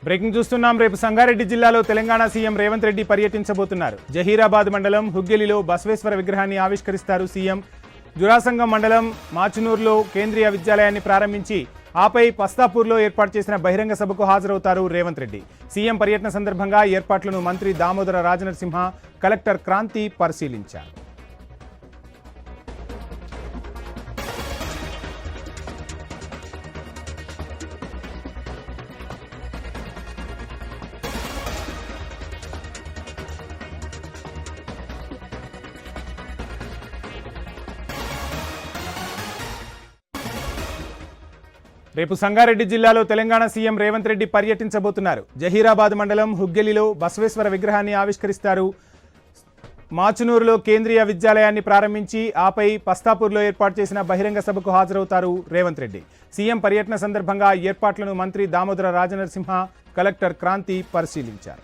Breaking చూస్తున్నాం. రేపు సంగారెడ్డి జిల్లాలో తెలంగాణ సీఎం రేవంత్ రెడ్డి పర్యటించబోతున్నారు. జహీరాబాద్ మండలం హుగ్గెలిలో బసవేశ్వర విగ్రహాన్ని ఆవిష్కరిస్తారు సీఎం. జురాసంగం మండలం మాచునూరులో కేంద్రీయ విద్యాలయాన్ని ప్రారంభించి ఆపై పస్తాపూర్లో ఏర్పాటు చేసిన బహిరంగ సభకు హాజరవుతారు రేవంత్ రెడ్డి. సీఎం పర్యటన సందర్భంగా ఏర్పాట్లను మంత్రి దామోదర రాజనరసింహ, కలెక్టర్ క్రాంతి పరిశీలించారు. రేపు సంగారెడ్డి జిల్లాలో తెలంగాణ సీఎం రేవంత్ రెడ్డి పర్యటించబోతున్నారు. జహీరాబాద్ మండలం హుగ్గెలిలో బసవేశ్వర విగ్రహాన్ని ఆవిష్కరిస్తారు. మాచునూరులో కేంద్రీయ విద్యాలయాన్ని ప్రారంభించి ఆపై పస్తాపూర్లో ఏర్పాటు చేసిన బహిరంగ సభకు హాజరవుతారు రేవంత్ రెడ్డి. సీఎం పర్యటన సందర్భంగా ఏర్పాట్లను మంత్రి దామోదర రాజనరసింహ, కలెక్టర్ క్రాంతి పరిశీలించారు.